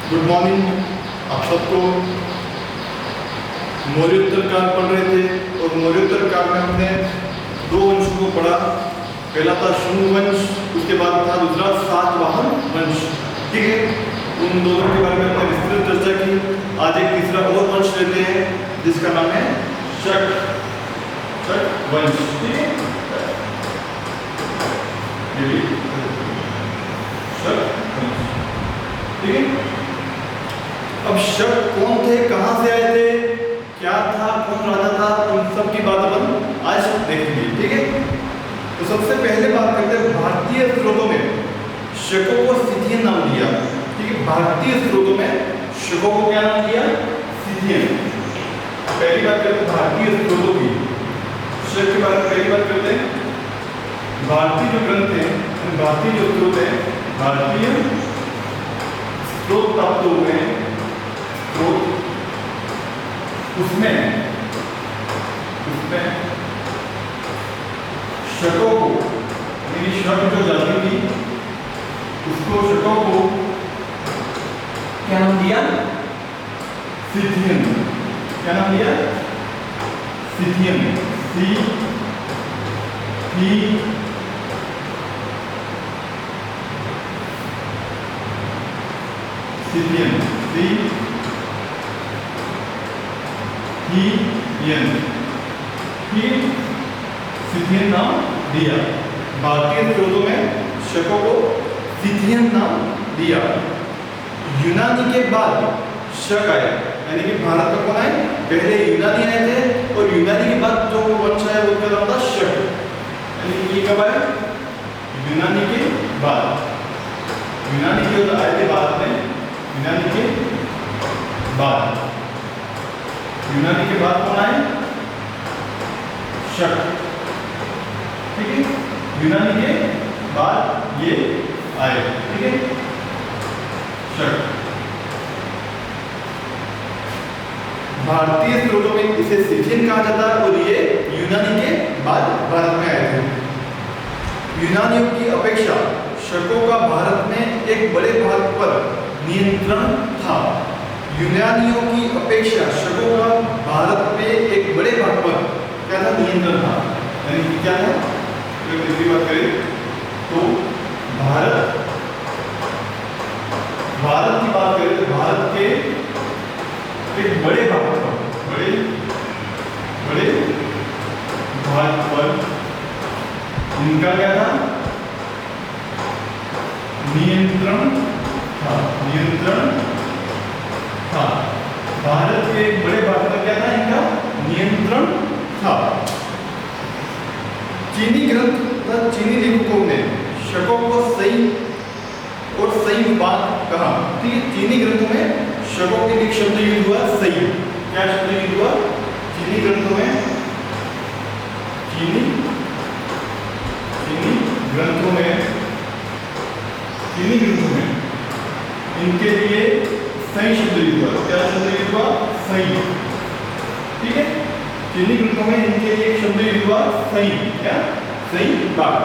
Good morning. आप सबको मौर्योत्तर काल पढ़ रहे थे और मौर्योत्तर काल में हमने दो वंशों को पढ़ा। पहला था शुंग वंश, उसके बाद था दूसरा सातवाहन वंश। ठीक है, उन दोनों के बारे में हमने विस्तृत चर्चा की। आज एक तीसरा और वंश लेते हैं जिसका नाम है शक वंश। ठीक है, ये भी शक वंश। ठीक है, अब शक कौन थे, कहां से आए थे, क्या था, कौन राजा था, उन सब की बात अपन आज देखेंगे। ठीक है, तो सबसे पहले बात करते हैं भारतीय स्रोतों में शकों को सिथियन नाम दिया। ठीक है, भारतीय स्रोतों में शकों को क्या नाम दिया, सिथियन। पहली बात करते हैं भारतीय स्रोतों की, शक के बारे में पहली बात करते हैं। भारतीय जो ग्रंथ है, भारतीय जो स्रोत है, भारतीय स्रोत प्राप्त हुए हैं तो उसमें शकों को, यानी शक जो जाति थी उसको, शकों को क्या नाम दिया, सिथियन। क्या नाम दिया, सिथियन। सिथियन नाम दिया। भारतीय स्रोतों में शकों को सिथियन नाम दिया। यूनानी के बाद शक आया, यानी कि भारत में कौन आए, पहले यूनानी आए थे और यूनानी के बाद जो वंश आया उसका नाम था शक। यानी कि कब आया, यूनानी के बाद। यूनानी के आए थे भारत में, यूनानी के बाद कौन आए, शक। ठीक है, यूनानी के बाद ये आए। ठीक है, शक। भारतीय स्रोतों में इसे सिथियन कहा जाता है और ये यूनानी के बाद भारत में आए थे। यूनानियों की अपेक्षा शकों का भारत में एक बड़े भाग पर नियंत्रण था। यूनानियों की अपेक्षा शकों का भारत में एक बड़े भाग पर क्या था, नियंत्रण था। यानी कि क्या था, दूसरी बात करें तो भारत की बात करें तो भारत के एक बड़े भाग पर, बड़े भाग पर इनका क्या था, नियंत्रण था। भारत के एक बड़े भाग पर क्या था, इनका नियंत्रण था। चीनी ग्रंथ तथा चीनी लेखकों ने शकों को सही और सही बात कहा। ठीक है, चीनी ग्रंथों में शकों के लिए शब्द यूज हुआ सही। क्या शब्द यूज हुआ, चीनी ग्रंथों में, चीनी ग्रंथों में इनके लिए सही शब्द यूज हुआ। क्या शब्द यूज हुआ, सही। ठीक है, चीनी ग्रंथों में इनके लिए शब्द यूज हुआ सही। क्या, सही बात।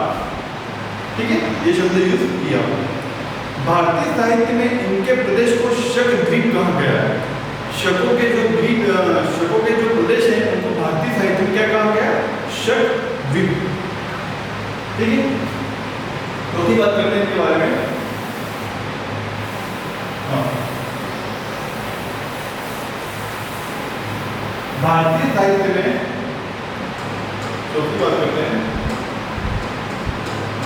ठीक है, ये शब्द यूज किया। भारतीय साहित्य में इनके प्रदेश को शक द्वीप कहा गया है। शकों के जो प्रदेश हैं उनको भारतीय साहित्य में क्या कहा गया, शक द्वीप। ठीक है, चौथी बात करते हैं इनके बारे में। भारतीय साहित्य में, चौथी बात करते हैं,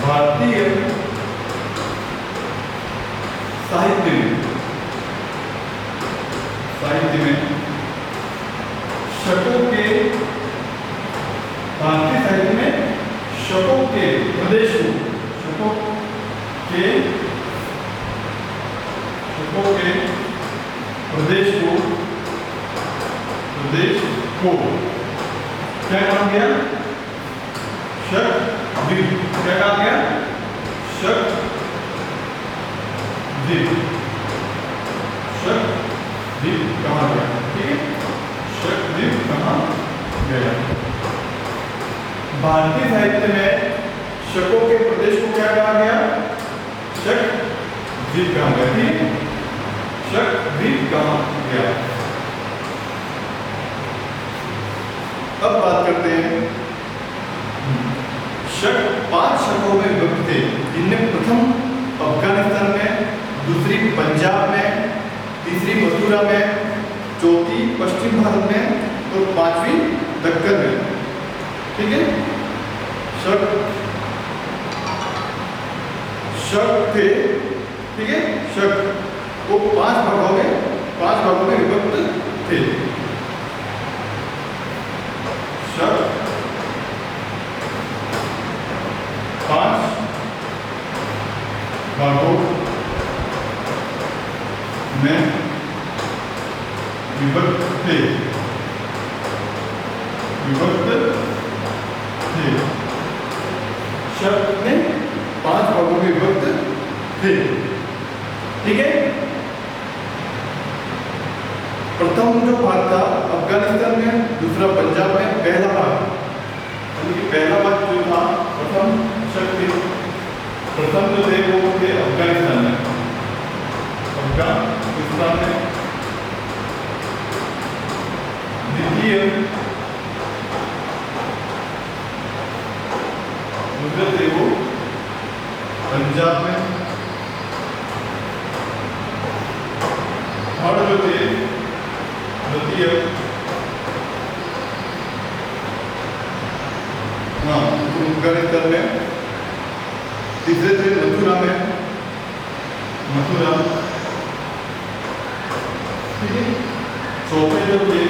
भारतीय साहित्य में शकों के, भारतीय साहित्य में शकों के प्रदेश को, क्या कहा गया, शक द्वीप। क्या कहा गया, शक द्वीप कहा गया। ठीक है, शक द्वीप कहा गया। भारतीय साहित्य में शकों के प्रदेश को क्या कहा गया, शक द्वीप कहा गया। ठीक है, शक द्वीप कहाँ गया। अब बात करते हैं, शक 5 शकों में विभक्त थे, जिनमें प्रथम अफगानिस्तान में, दूसरी पंजाब में, तीसरी मथुरा में, चौथी पश्चिम भारत में और पांचवी दक्कन में। ठीक है, शक थे, ठीक है, शक वो 5 भागों में विभक्त थे। शक 5 भागों में विभक्त थे, शक में 5 भागों में विभक्त थे। ठीक है, प्रथम जो भाग था अफगानिस्तान में, दूसरा पंजाब में, पहला भाग जो था प्रथम शक थे, प्रथम जो थे वो थे अफगानिस्तान में, द्वितीय दूसरे थे वो पंजाब में, और जो थे द्वितीय अफगानिस्तान में, तीसरे थे मथुरा में, ठीक है, चौथे जो थे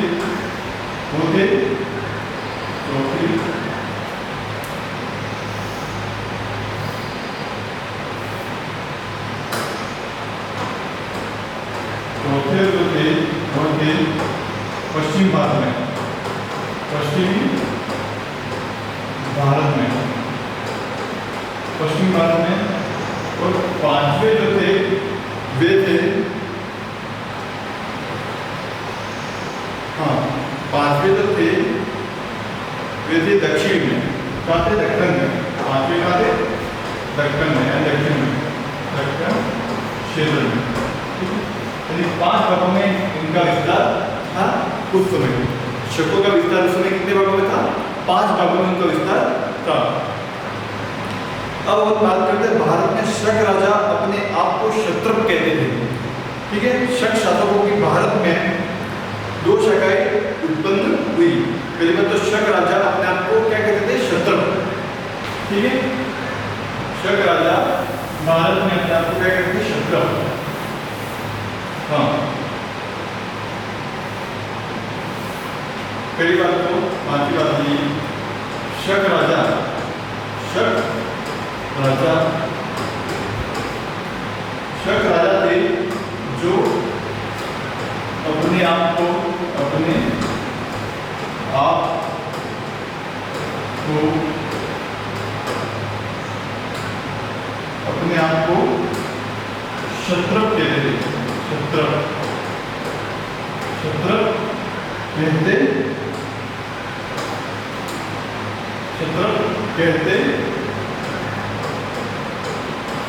वो थे चौथे जो थे वो थे पश्चिमी भारत में, और पांचवे जो थे वे थे, पांचवे जो थे वे थे दक्षिण में, दक्कन में, पांचवे का थे दक्कन में या दक्षिण में, दक्कन क्षेत्र में। यानी 5 भागों में इनका विस्तार था उस समय। शकों का विस्तार उस समय कितने भागों में था? 5 भागों में उनका विस्तार था। अब हम बात करते हैं, भारत में शक राजा अपने आप को क्षत्रप कहते थे। ठीक है, शक शासकों की भारत में 2 शाखाएं उत्पन्न हुई। पहली बात तो शक राजा अपने आप को क्या कहते थे? क्षत्रप। ठीक है, शक राजा भारत में अपने आप को क्या कहते थे? क्षत्रप। पहली बात तो बाकी बात ये, शक राजा थे जो अपने आप को क्षत्रप कहते थे। क्षत्रप कहते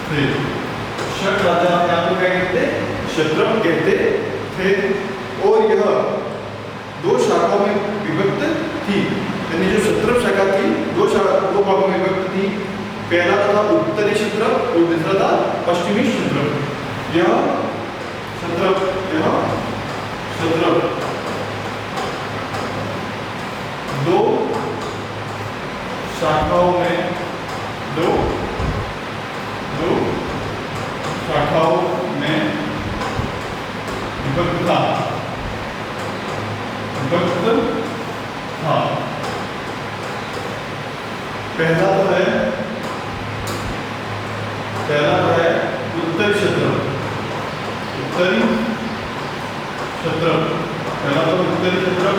थे। शक राजा अपने आप को क्या कहते थे? क्षत्रप कहते थे। और यह 2 शाखाओं में विभक्त थी। यानी जो क्षत्रप शाखा थी 2 भागों में विभक्त थी। पहला था उत्तरी क्षत्रप और दूसरा था पश्चिमी क्षत्रप। यह क्षत्रप 2 शाखाओं में विभक्त था। पहला तो है उत्तरी क्षत्रप। पहला तो उत्तरी क्षत्रप,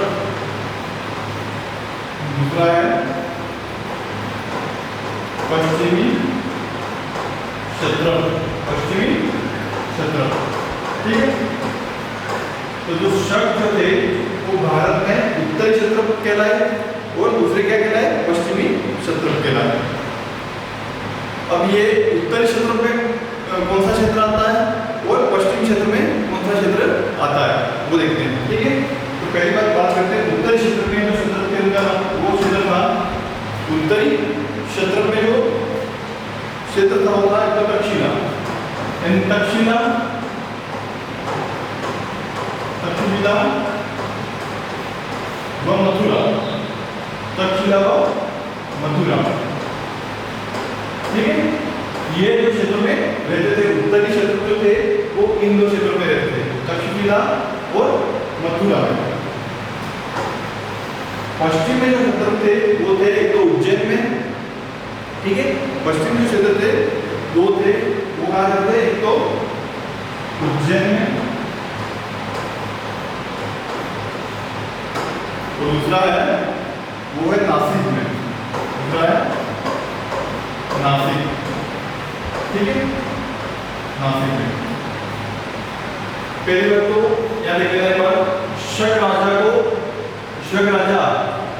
दूसरा है पश्चिमी क्षत्रप। ठीक है, तो जो शक जो थे वो भारत में उत्तरी क्षत्रप कहलाए और दूसरे क्या कहलाए? पश्चिमी क्षत्रप कहलाए। अब ये उत्तरी क्षेत्र में कौन सा क्षेत्र आता है और पश्चिमी क्षेत्र में कौन सा यानी तक्षशिला, तक्षशिला व मथुरा, तक्षशिला व मथुरा। ठीक है, ये जो क्षेत्रों में रहते थे, उत्तरी क्षेत्र जो थे वो इन दो क्षेत्रों में रहते थे, तक्षशिला और मथुरा में। पश्चिम में जो क्षेत्र थे वो थे एक तो उज्जैन में, ठीक है, पश्चिम जो क्षेत्र थे दो थे, वो कहा जाते थे, एक तो उज्जैन में और दूसरा है वो है नासिक में, दूसरा है नासिक, ठीक है, नासिक में। पहली बात तो याद रखने पर शक राजा को, शक राजा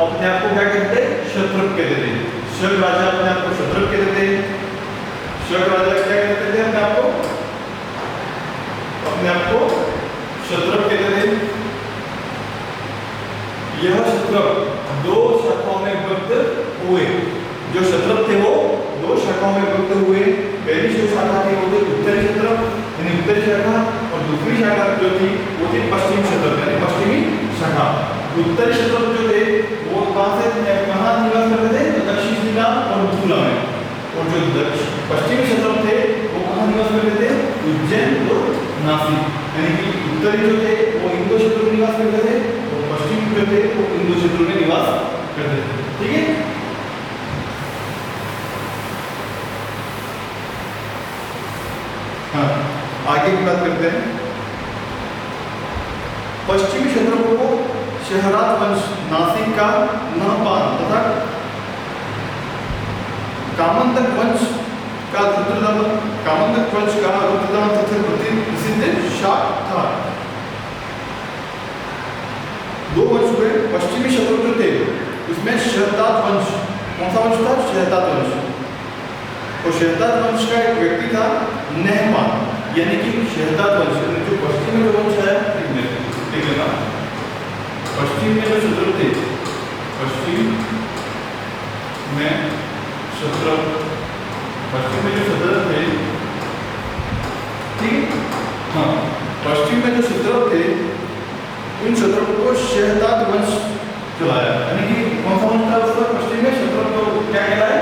अपने आप को क्या कहते थे, क्षत्रप कहते थे। शक राजा अपने आप को क्षत्रप कहते थे। शक राजा क्या कहते थे अपने आप को, अपने आप को क्षत्रप कहते थे। यह क्षत्रप दो शाखाओं में विभक्त हुए, जो क्षत्रप थे वो दो शाखाओं में विभक्त हुए। पहली जो शाखा थी वो थी उत्तरी क्षत्रप यानी उत्तरी शाखा, और दूसरी शाखा जो थी वो थी पश्चिमी क्षत्रप यानी पश्चिमी शाखा। उत्तरी क्षत्रप जो थे वो कहां से कहां निवास करते थे, तो तक्षशिला और मथुरा में। और जो पश्चिमी क्षत्रप थे वो कहां निवास करते थे, उज्जैन और नासिक। यानी कि उत्तरी जो थे वो इन दो क्षेत्रों में निवास करते थे और पश्चिमी जो थे वो इन दो क्षेत्रों में निवास करते थे। ठीक है, हाँ, आगे की बात करते हैं। पश्चिमी क्षेत्रों को शहरात वंश नासिक का नहपान तथा कामंतक वंश का रुद्रदमन, कामंतक वंश का रुद्रदमन सबसे प्रसिद्ध शाक था। दो वंश हुए पश्चिमी क्षेत्र जो थे उसमें शहरतात वंश, कौन सा वंश था, शहरतात वंश। और शहरतात वंश का एक व्यक्ति था नहपान, यानी कि शहरतात वंश जो पश्चिम में जो वंश है, देख लेना, पश्चिम में जो क्षेत्र थे, पश्चिम में क्षेत्र, पश्चिम में जो क्षेत्र थे, ठीक, हाँ, पश्चिम में जो क्षेत्र थे उन क्षेत्रों को शहरतात वंश चलाया। यानी कि कौन सा वंश था उसका, पश्चिम में क्षेत्र को क्या कहलाया,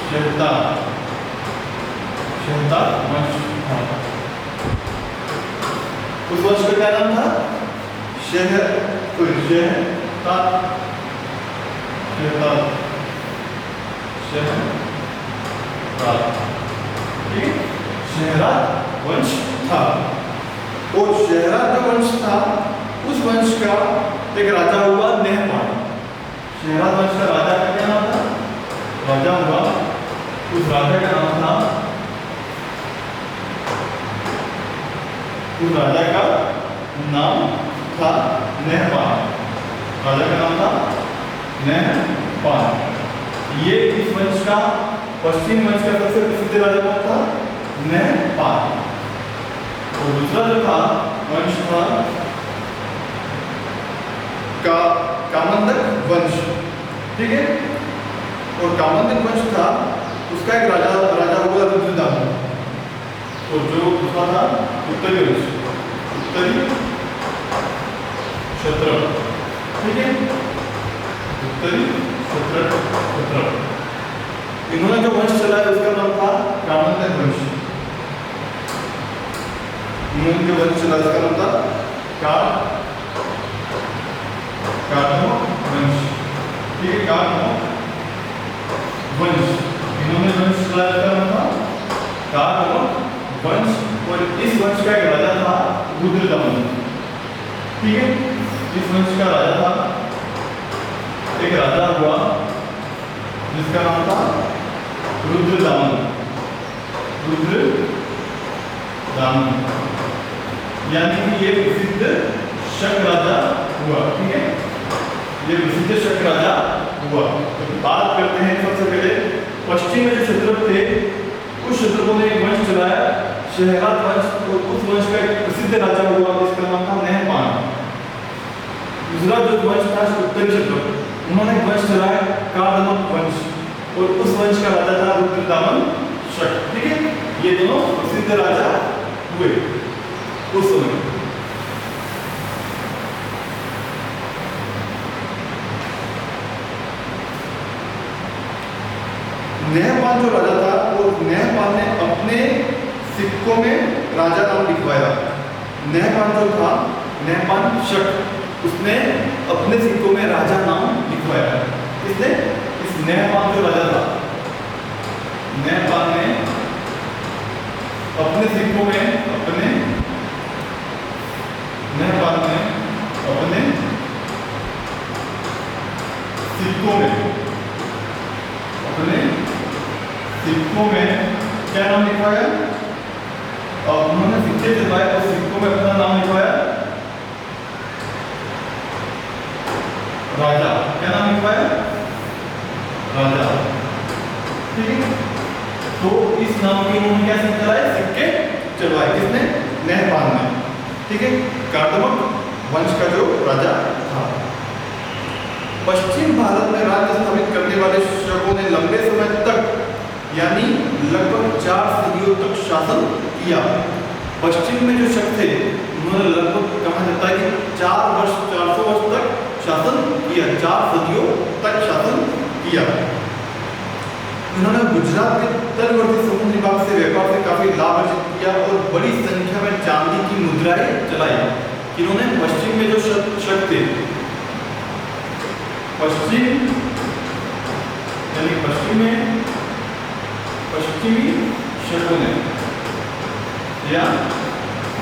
शहरतात, शहरतात वंश। उस वंश का क्या नाम था, शहरतात, शहरतात, शहरतात, ठीक है, शहरतात वंश था। और शहरतात जो वंश था उस वंश का एक राजा हुआ नहपान। शहरतात वंश का राजा का क्या नाम था, राजा हुआ, उस राजा का नाम था, उस राजा का नाम था नहपान, राजा का नाम था नहपान। ये इस वंश का, पश्चिम वंश का सबसे प्रसिद्ध राजा कौन था, नहपान। और दूसरा जो था वंश था कामंतक वंश, ठीक है। और कामंतक वंश था उसका एक राजा हुआ रुद्रदमन। और जो दूसरा था उत्तरी वंश, उत्तरी क्षेत्र, ठीक है, उत्तरी क्षेत्र। इन्होंने जो वंश चलाया उसका नाम था कामंतक वंश। इन्होंने जो वंश चलाया उसका नाम था कामंतक वंश, ठीक है, कामंतक वंश। इन्होंने वंश चलाया उसका नाम था कामंतक वंश। और इस वंश का एक राजा था रुद्रदमन, ठीक है, इस वंश का राजा था, एक राजा हुआ जिसका नाम था रुद्रदमन, रुद्रदमन, यानी कि ये प्रसिद्ध शक राजा हुआ, ठीक है, ये प्रसिद्ध शक राजा हुआ। तो बात करते हैं सबसे पहले पश्चिम में जो क्षेत्र थे उस क्षेत्रों ने एक वंश चलाया, शहरतात वंश। और उस वंश का एक प्रसिद्ध राजा हुआ जिसका नाम था नहपान। दूसरा जो वंश था उत्तरी क्षेत्र, उन्होंने एक वंश चलाया कामंतक वंश, और उस वंश का राजा था रुद्रदमन शक, ठीक है। ये ये दोनों प्रसिद्ध राजा हुए उस समय। नहपान जो राजा था वो नहपान ने अपने सिक्कों में राजा नाम लिखवाया। नहपान जो था, नहपान शक, उसने अपने सिक्कों में राजा नाम लिखवाया। इसने इस नहपान जो राजा था, नहपान ने अपने सिक्कों में अपने नहपान ने अपने सिक्कों में अपने सिक्कों में क्या नाम लिखवाया? उन्होंने सिक्के चलवाए और सिक्कों में अपना नाम लिखवाया राजा। क्या नाम लिखवाया? राजा। ठीक है, तो इस नाम के उन्होंने क्या चलाए? सिक्के चलवाए। किसने? नहपान ने। ठीक है, कार्दमक वंश का जो राजा था। पश्चिम भारत में राज्य स्थापित करने वाले शकों ने लंबे समय तक यानी लगभग 4 सदियों तक शासन किया। पश्चिम में जो शक थे उन्होंने लगभग कहा जाता है कि 400 वर्ष तक शासन किया, 4 सदियों तक शासन किया। इन्होंने गुजरात के तटवर्ती समुद्री भाग से व्यापार से काफी लाभ अर्जित किया और बड़ी संख्या में चांदी की मुद्राएं चलाई। इन्होंने पश्चिम में जो शक थे, पश्चिमी शकों ने या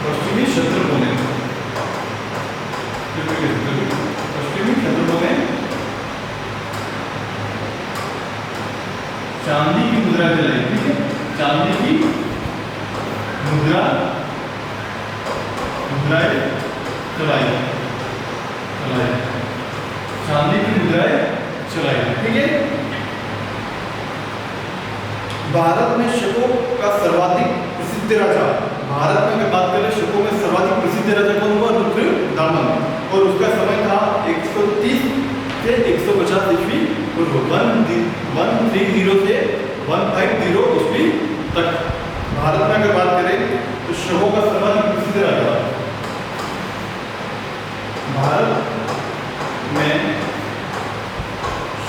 पश्चिमी शत्रुओं ने चांदी की मुद्रा चलाई। ठीक है, चांदी की मुद्राएं चलाई, चांदी की मुद्राएं चलाई। ठीक है, भारत में शकों का सर्वाधिक प्रसिद्ध राजा, भारत में अगर बात करें शकों में सर्वाधिक प्रसिद्ध राजा कौन हुआ? रुद्रदामन। और उसका समय था 130 से 150 ईस्वी पूर्व, 130 से 150 ईस्वी तक। भारत में अगर बात करें तो शकों का सर्वाधिक प्रसिद्ध राजा भारत में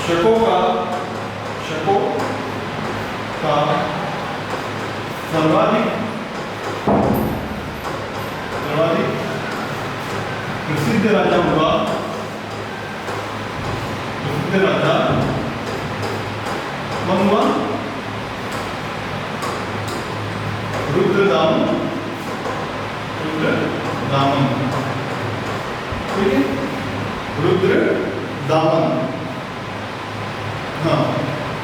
शकों का सर्वाधिक प्रसिद्ध राजा हुआ, प्रसिद्ध राजा कौन हुआ? रुद्रदामन। ठीक है, रुद्रदामन। हाँ,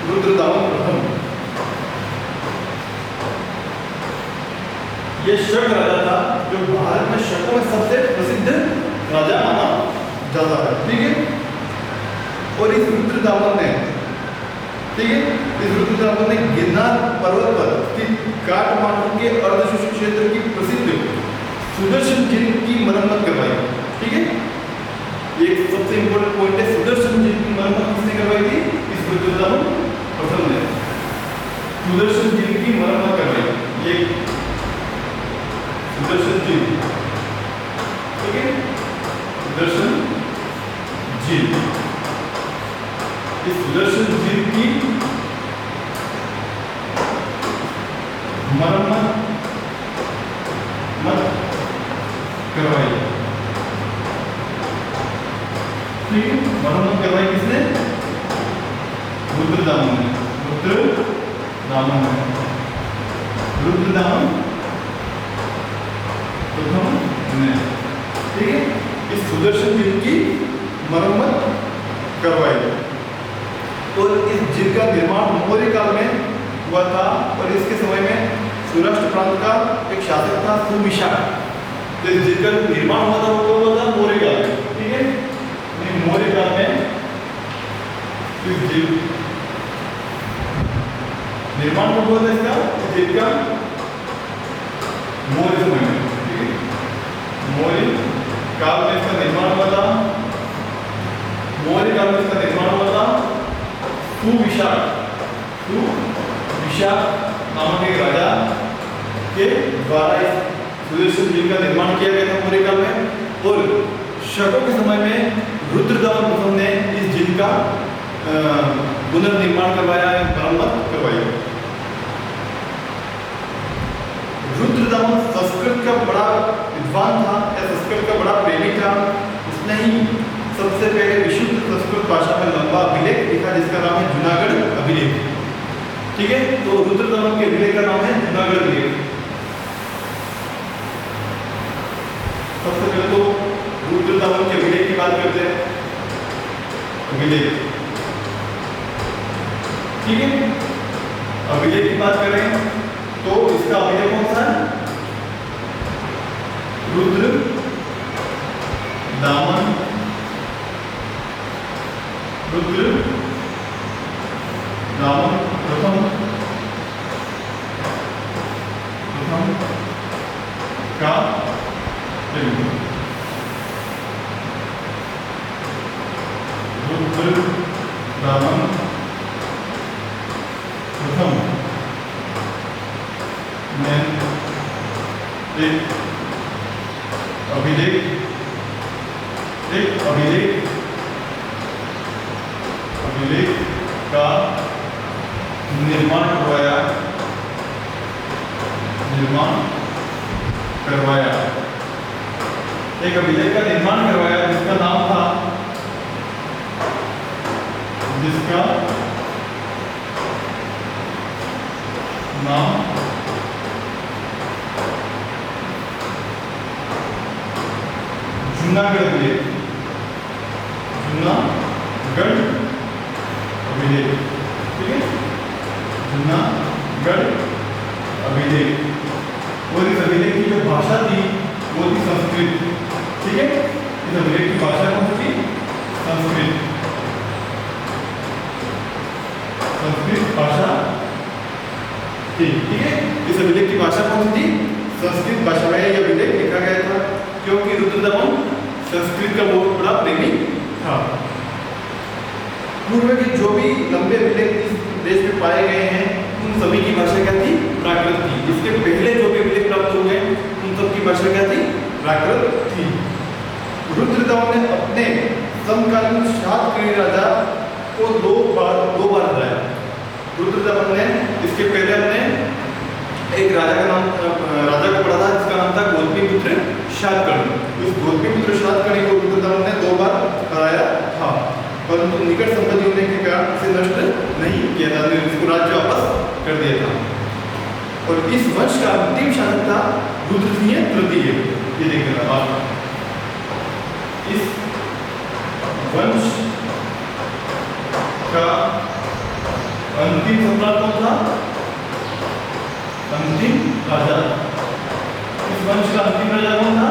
रुद्रदामन प्रथम। ये शक राजा था जो भारत में शकों में सबसे प्रसिद्ध राजा माना जाता है। ठीक है, और इस रुद्रदामन ने, ठीक है, इस रुद्रदामन ने गिरनार पर्वत पर स्थित काठमांडू के अर्धशुष्क क्षेत्र की प्रसिद्ध सुदर्शन झील की मरम्मत करवाई। ठीक है, एक सबसे इंपॉर्टेंट पॉइंट है, सुदर्शन झील की मरम्मत किसने करवाई थी? इस रुद्रदामन प्रथम ने सुदर्शन झील की मरम्मत करवाई। ये सुदर्शन झील, ठीक है, सुदर्शन झील, इस सुदर्शन झील की मरम्मत करवाई। ठीक है, मरम्मत करवाई किसने? रुद्रदामन ने। रुद्रदामन प्रथम ने, ठीक है, इस सुदर्शन झील की मरम्मत करवाई। और इस झील का निर्माण मौर्य काल में हुआ था और इसके समय में सौराष्ट्र प्रांत का एक शासक था सुविशाख। तो इस झील का निर्माण हुआ था, वो हुआ था मौर्य काल में। ठीक है, मौर्य काल में इस झील निर्माण कब हुआ था? इसका झील का मौर्य समय में। ठीक है, मौर्य काल में इसका निर्माण हुआ था। मौर्य काल में इसका निर्माण हुआ था। सुविशाख नामक एक राजा के द्वारा इस सुदर्शन झील का निर्माण किया गया था पूरे काल में। और शकों के समय में रुद्रदमन प्रथम ने इस झील का पुनर्निर्माण करवाया, मरम्मत करवाई। रुद्रदमन संस्कृत का बड़ा विद्वान था या संस्कृत का बड़ा प्रेमी था। उसने ही सबसे पहले विशुद्ध संस्कृत भाषा में लंबा अभिलेख लिखा जिसका नाम है जूनागढ़ अभिलेख। ठीक है, तो रुद्रदमन के अभिलेख का नाम है जूनागढ़ अभिलेख। सबसे पहले तो रुद्रदमन के अभिलेख की बात करते हैं। अभिलेख, ठीक है, अभिलेख की बात करें तो इसका अभिलेख कौन सा है? रुद्रदमन प्रथम का रुद्रदमन प्रथम ने एक अभिलेख का निर्माण करवाया एक अभिलेख का निर्माण करवाया जिसका नाम था जूनागढ़ अभिलेख। जूनागढ़ अभिलेख, ठीक है, जूनागढ़ अभिलेख। और इस अभिलेख की जो भाषा थी वो थी संस्कृत। ठीक है, इस अभिलेख की भाषा कौन सी थी? संस्कृत भाषा थी। ठीक है, इस अभिलेख की भाषा कौन सी थी? संस्कृत भाषा में यह अभिलेख लिखा गया था, क्योंकि रुद्रदमन संस्कृत का बहुत बड़ा प्रेमी था। पूर्व के जो भी लंबे अभिलेख इस देश में पाए गए हैं उन सभी की भाषा क्या थी? प्राकृत थी। इसके पहले जो भी अभिलेख प्राप्त हुए उन सब की भाषा क्या थी? प्राकृत थी। रुद्रदमन ने अपने समकालीन शातकर्णी राजा को दो बार हराया। रुद्रदमन ने इसके पहले अपने एक राजा को पढ़ा था जिसका नाम था गौतमीपुत्र शातकर्णी। उस गौतमीपुत्र शातकर्णी को रुद्रदमन ने 2 बार हराया था, परंतु निकट संबंधी होने के कारण इसे नष्ट नहीं किया था, इसको राज्य वापस कर दिया था। और इस वंश का अंतिम शासक था रुद्रसिंह तृतीय। ये देखिए आप, इस वंश का अंतिम सम्राट कौन था? अंतिम राजा। इस वंश का अंतिम राजा कौन था?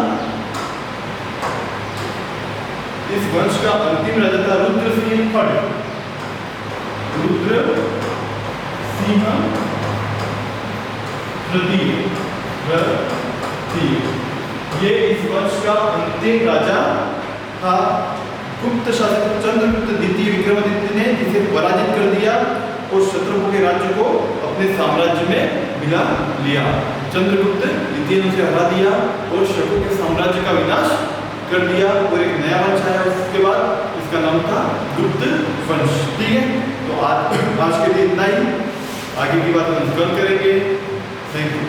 इस वंश का अंतिम राजा था रुद्रसिंह फड़। रुद्रसिंह तृतीय। ये इस वंश का अंतिम राजा था। गुप्त शासक चंद्रगुप्त द्वितीय विक्रमादित्य ने इसे पराजित कर दिया और शत्रुओं के राज्य को अपने साम्राज्य में मिला लिया। चंद्रगुप्त द्वितीय ने उसे हरा दिया और शकों के साम्राज्य का विनाश कर दिया और एक नया वंश आया। उसके बाद इसका नाम था गुप्त वंश। ठीक है, तो आज के लिए इतना ही। आगे की बात हम कल करेंगे। Thank you.